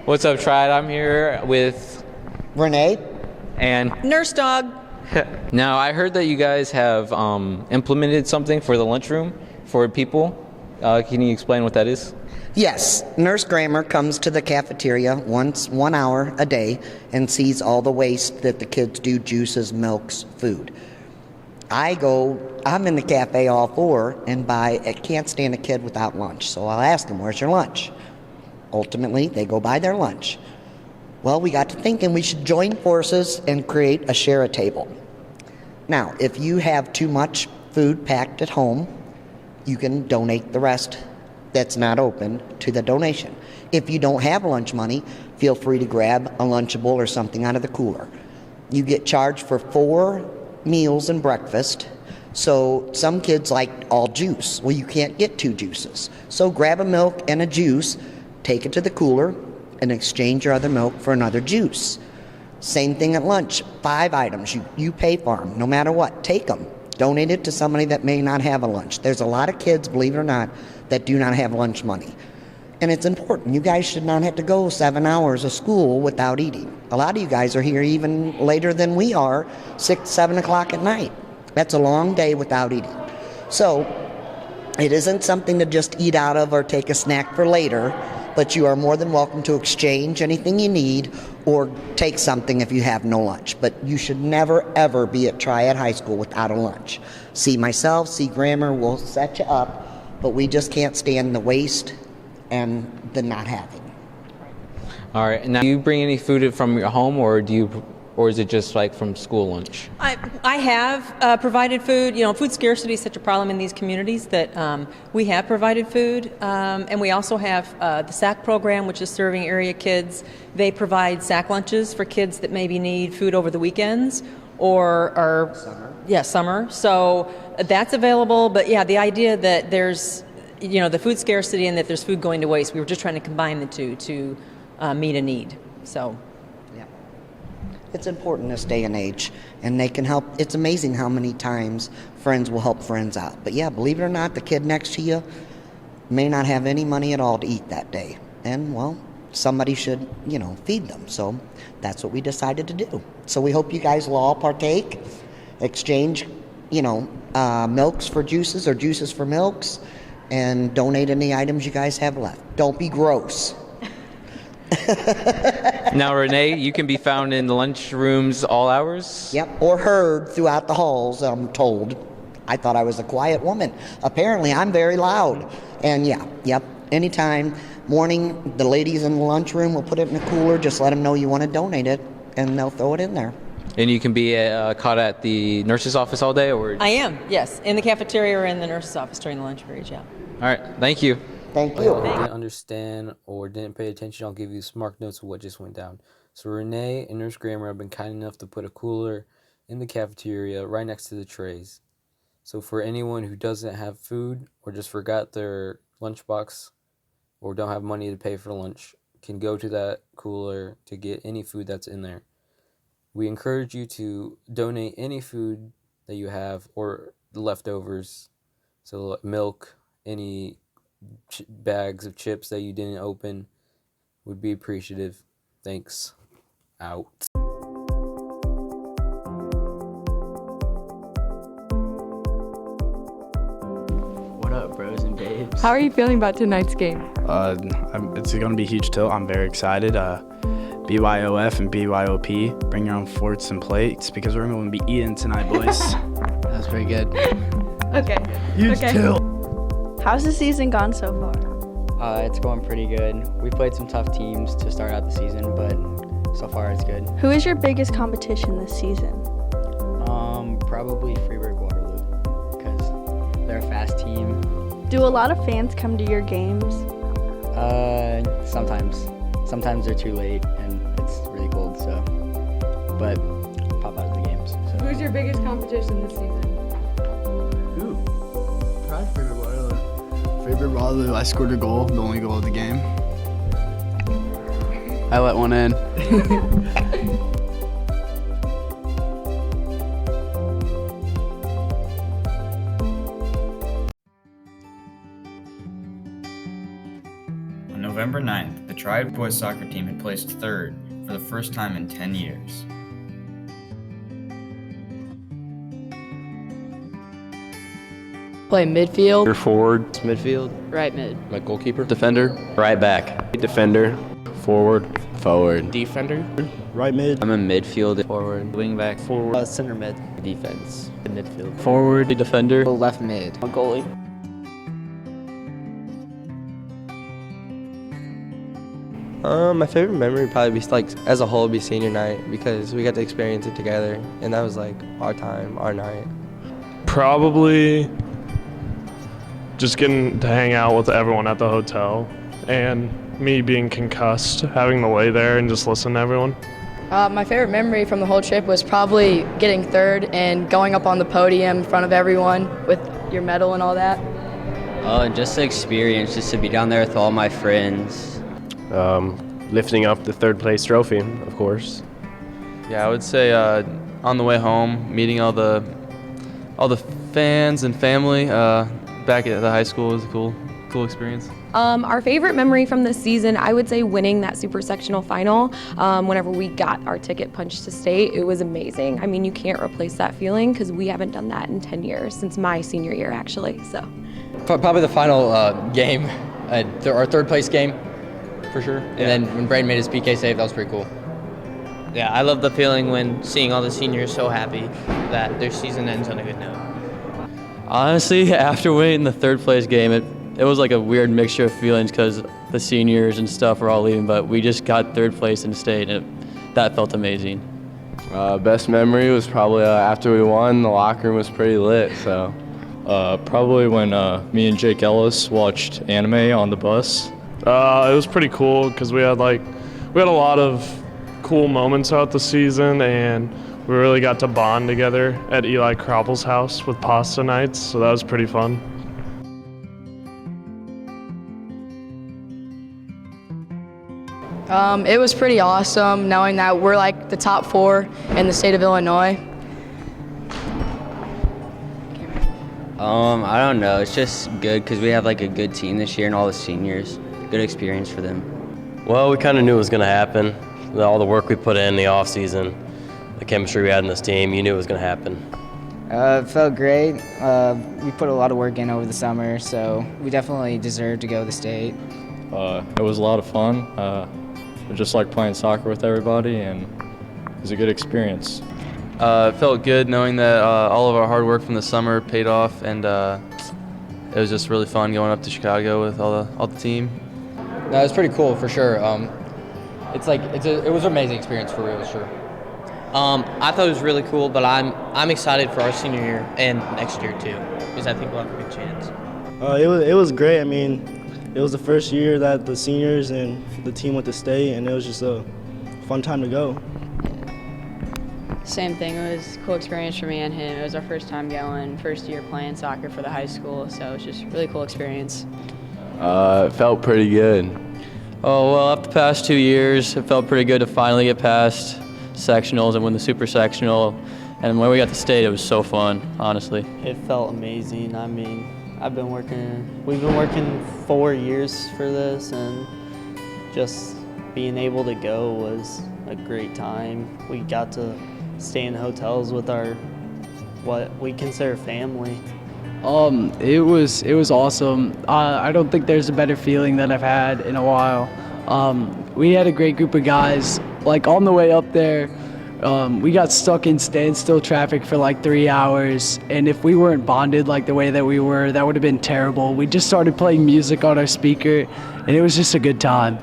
What's up, Triad? I'm here with Renee. and Nurse Dog. now I heard that you guys have implemented something for the lunchroom for people. Can you explain what that is? Yes, Nurse Grammer comes to the cafeteria once 1 hour a day and sees all the waste that the kids do, juices, milks, food. I'm in the cafe all four and I can't stand a kid without lunch. So I'll ask them, where's your lunch? Ultimately, they go buy their lunch. Well, we got to thinking we should join forces and create a share a table. Now, if you have too much food packed at home, you can donate the rest that's not open to the donation. If you don't have lunch money, feel free to grab a Lunchable or something out of the cooler. You get charged for 4 meals and breakfast. So some kids like all juice. Well, you can't get 2 juices. So grab a milk and a juice, take it to the cooler, and exchange your other milk for another juice. Same thing at lunch. 5 items. You pay for them, no matter what. Take them. Donate it to somebody that may not have a lunch. There's a lot of kids, believe it or not, that do not have lunch money. And it's important. You guys should not have to go 7 hours of school without eating. A lot of you guys are here even later than we are, 6, 7 o'clock at night. That's a long day without eating. So it isn't something to just eat out of or take a snack for later, but you are more than welcome to exchange anything you need or take something if you have no lunch. But you should never, ever be at Triad High School without a lunch. See myself, see Grammar, we'll set you up, but we just can't stand the waste and the not having. All right. Now, do you bring any food from your home, or is it just like from school lunch? I have provided food. You know, food scarcity is such a problem in these communities that we have provided food. And we also have the SAC program, which is serving area kids. They provide SAC lunches for kids that maybe need food over the weekends or are summer. So that's available. But yeah, the idea that there's, you know, the food scarcity and that there's food going to waste, we were just trying to combine the two to meet a need. So. It's important this day and age, and they can help. It's amazing how many times friends will help friends out. But yeah, believe it or not, the kid next to you may not have any money at all to eat that day. And, well, somebody should, feed them. So that's what we decided to do. So we hope you guys will all partake, exchange, milks for juices or juices for milks, and donate any items you guys have left. Don't be gross. Now, Renee, you can be found in the lunchrooms all hours? Yep, or heard throughout the halls, I'm told. I thought I was a quiet woman. Apparently, I'm very loud. And anytime, morning, the ladies in the lunchroom will put it in a cooler, just let them know you want to donate it, and they'll throw it in there. And you can be caught at the nurse's office all day? Or I am, yes, in the cafeteria or in the nurse's office during the lunch period, yeah. All right, thank you. Thank you. If you didn't understand or didn't pay attention, I'll give you smart notes of what just went down. So Renee and Nurse Grammar have been kind enough to put a cooler in the cafeteria right next to the trays. So for anyone who doesn't have food or just forgot their lunchbox or don't have money to pay for lunch, can go to that cooler to get any food that's in there. We encourage you to donate any food that you have or the leftovers. So milk, any bags of chips that you didn't open, would be appreciative. Thanks. Out. What up, bros and babes? How are you feeling about tonight's game? It's going to be a huge tilt. I'm very excited. BYOF and BYOP, bring your own forks and plates because we're going to be eating tonight, boys. That's pretty good. Okay. Huge tilt. How's the season gone so far? It's going pretty good. We played some tough teams to start out the season, but so far it's good. Who is your biggest competition this season? Probably Freeburg Waterloo, because they're a fast team. Do a lot of fans come to your games? Sometimes they're too late and it's really cold, so, but pop out of the games. So. Who's your biggest competition this season? Who? Probably Freeburg Waterloo. Freeburg Waterloo, I scored a goal, the only goal of the game. I let one in. On November 9th, the Triad boys soccer team had placed third for the first time in 10 years. Play midfield. Your forward. Midfield. Right mid. My goalkeeper. Defender. Right back. Defender. Forward. Forward. Defender. Right mid. I'm a midfield. Forward. Wing back. Forward. Center mid. Defense. Midfield. Forward. Defender. Left mid. A goalie. My favorite memory would probably be like as a whole would be senior night because we got to experience it together and that was like our time, our night. Probably just getting to hang out with everyone at the hotel and me being concussed, having to lay there and just listen to everyone. My favorite memory from the whole trip was probably getting third and going up on the podium in front of everyone with your medal and all that. Just the experience, just to be down there with all my friends. Lifting up the third place trophy, of course. Yeah, I would say on the way home, meeting all the fans and family back at the high school was a cool experience. Our favorite memory from this season, I would say winning that super sectional final. Whenever we got our ticket punched to state, it was amazing. I mean, you can't replace that feeling because we haven't done that in 10 years, since my senior year actually, so. Probably the final game, our third place game, for sure. And then when Braden made his PK save, that was pretty cool. Yeah, I love the feeling when seeing all the seniors so happy that their season ends on a good note. Honestly, after winning the third place game, it was like a weird mixture of feelings because the seniors and stuff were all leaving, but we just got third place in state, and that felt amazing. Best memory was probably after we won, the locker room was pretty lit, so. Probably when me and Jake Ellis watched anime on the bus. It was pretty cool because we had a lot of cool moments throughout the season, and we really got to bond together at Eli Kroppel's house with pasta nights, so that was pretty fun. It was pretty awesome knowing that we're like the top 4 in the state of Illinois. I don't know. It's just good because we have like a good team this year and all the seniors. Good experience for them. Well, we kind of knew it was going to happen. All the work we put in the off season, the chemistry we had in this team, you knew it was going to happen. It felt great. We put a lot of work in over the summer, so we definitely deserve to go to the state. It was a lot of fun. I just like playing soccer with everybody, and it was a good experience. It felt good knowing that all of our hard work from the summer paid off, and it was just really fun going up to Chicago with all the team. No, it was pretty cool for sure. It was an amazing experience for real, sure. I thought it was really cool, but I'm excited for our senior year and next year too, because I think we'll have a good chance. It was great. I mean, it was the first year that the seniors and the team went to state, and it was just a fun time to go. Same thing. It was a cool experience for me and him. It was our first time going, first year playing soccer for the high school, so it was just a really cool experience. It felt pretty good. Oh, well, after the past 2 years, it felt pretty good to finally get past sectionals and win the super sectional. And when we got to state, it was so fun, honestly. It felt amazing. I mean, we've been working 4 years for this, and just being able to go was a great time. We got to stay in hotels with what we consider family. It was awesome. I don't think there's a better feeling that I've had in a while. We had a great group of guys. Like on the way up there, we got stuck in standstill traffic for like 3 hours, and if we weren't bonded like the way that we were, that would have been terrible. We just started playing music on our speaker, and it was just a good time.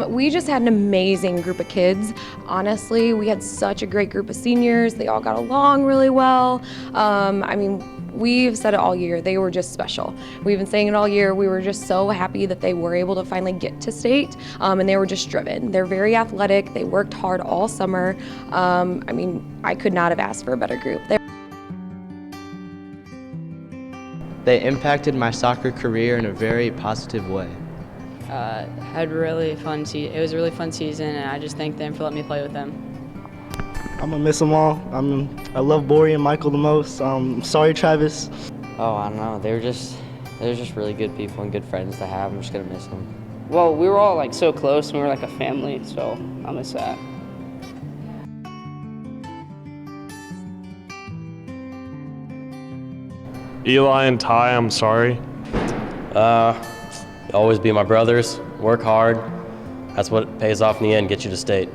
We just had an amazing group of kids. Honestly, we had such a great group of seniors. They all got along really well. I mean, we've said it all year, they were just special. We've been saying it all year. We were just so happy that they were able to finally get to state, and they were just driven. They're very athletic. They worked hard all summer. I mean, I could not have asked for a better group. They impacted my soccer career in a very positive way. Had really fun. It was a really fun season, and I just thank them for letting me play with them. I'm gonna miss them all. I love Bori and Michael the most. Sorry, Travis. Oh, I don't know. They're just really good people and good friends to have. I'm just gonna miss them. Well, we were all like so close and we were like a family, so I'll miss that. Eli and Ty, I'm sorry. Always be my brothers, work hard. That's what pays off in the end, gets you to state.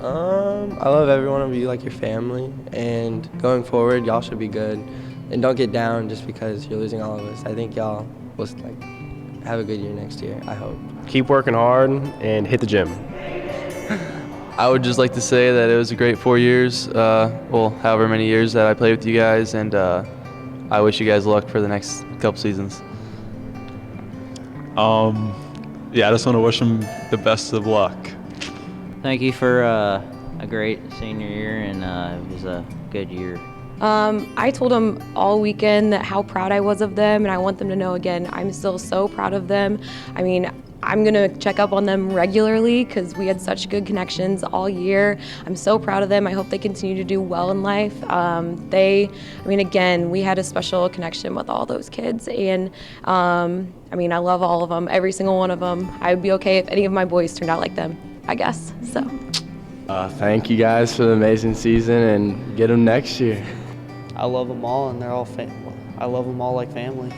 I love every one of you like your family, and going forward, y'all should be good. And don't get down just because you're losing all of us. I think y'all will have a good year next year, I hope. Keep working hard and hit the gym. I would just like to say that it was a great 4 years, well, however many years that I played with you guys, and I wish you guys luck for the next couple seasons. Yeah, I just want to wish them the best of luck. Thank you for a great senior year, and it was a good year. I told them all weekend that how proud I was of them, and I want them to know again, I'm still so proud of them. I mean, I'm gonna check up on them regularly because we had such good connections all year. I'm so proud of them. I hope they continue to do well in life. Again, we had a special connection with all those kids, and I love all of them, every single one of them. I would be okay if any of my boys turned out like them, I guess, so. Thank you guys for the amazing season, and get them next year. I love them all, and they're all I love them all like family.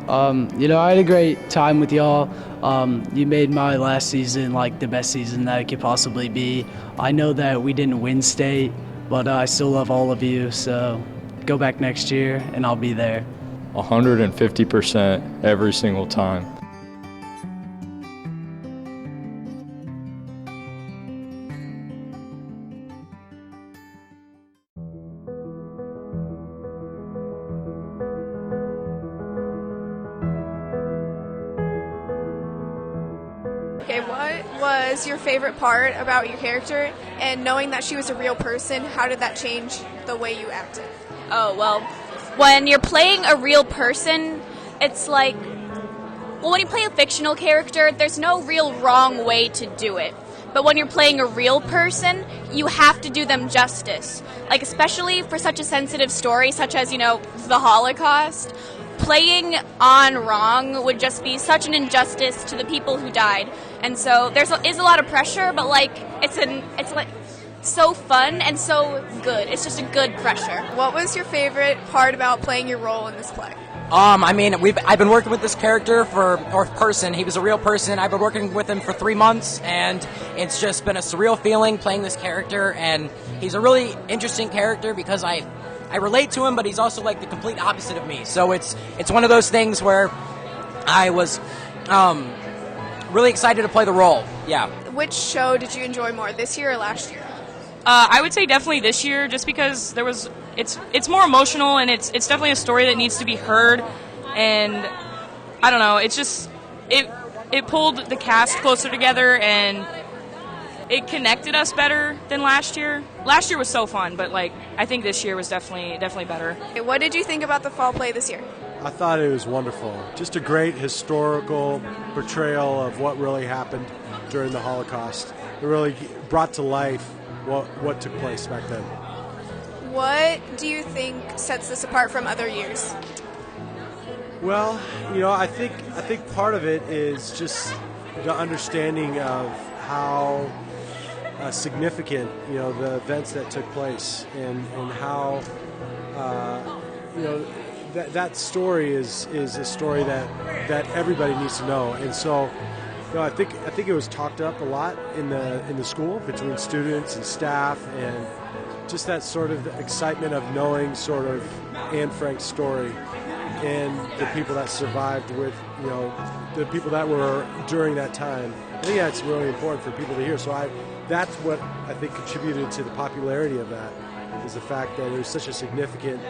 I had a great time with y'all. You made my last season like the best season that it could possibly be. I know that we didn't win state, but I still love all of you, so go back next year and I'll be there. 150% every single time. Okay, what was your favorite part about your character, and knowing that she was a real person, how did that change the way you acted? Oh, well, when you're playing a real person, it's like, well, when you play a fictional character, there's no real wrong way to do it. But when you're playing a real person, you have to do them justice. Like, especially for such a sensitive story, such as, the Holocaust, playing on wrong would just be such an injustice to the people who died. And so there is a lot of pressure, but it's so fun and so good. It's just a good pressure. What was your favorite part about playing your role in this play? I've been working with this character or person. He was a real person. I've been working with him for 3 months, and it's just been a surreal feeling playing this character. And he's a really interesting character because I relate to him, but he's also like the complete opposite of me. So it's one of those things where I was really excited to play the role. Yeah. Which show did you enjoy more, this year or last year? I would say definitely this year, just because it's more emotional, and it's definitely a story that needs to be heard, and I don't know, it's just it pulled the cast closer together, and it connected us better than last year. Last year was so fun, but I think this year was definitely better. What did you think about the fall play this year? I thought it was wonderful. Just a great historical portrayal of what really happened during the Holocaust. It really brought to life what took place back then. What do you think sets this apart from other years? Well, I think part of it is just the understanding of how significant, the events that took place, and how, that story is a story that everybody needs to know. And so, I think it was talked up a lot in the school between students and staff, and just that sort of excitement of knowing sort of Anne Frank's story and the people that survived with, the people that were during that time. I think that's really important for people to hear. So that's what I think contributed to the popularity of that, is the fact that it was such a significant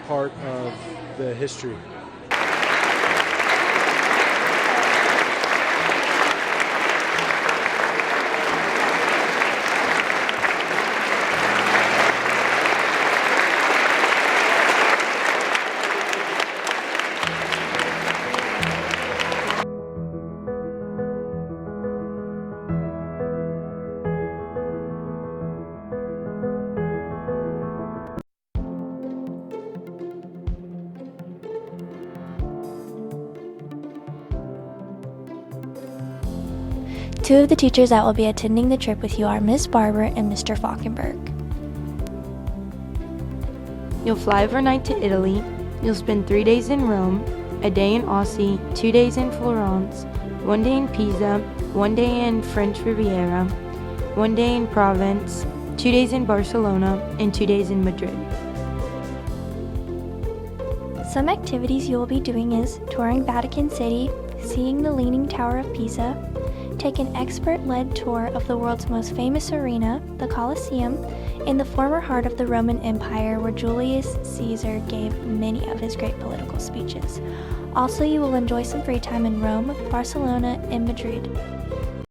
part of the history. Two of the teachers that will be attending the trip with you are Miss Barber and Mr. Falkenberg. You'll fly overnight to Italy. You'll spend 3 days in Rome, a day in Aussie, 2 days in Florence, 1 day in Pisa, 1 day in French Riviera, 1 day in Provence, 2 days in Barcelona, and 2 days in Madrid. Some activities you will be doing is touring Vatican City, seeing the Leaning Tower of Pisa, take an expert-led tour of the world's most famous arena, the Colosseum, in the former heart of the Roman Empire where Julius Caesar gave many of his great political speeches. Also, you will enjoy some free time in Rome, Barcelona, and Madrid.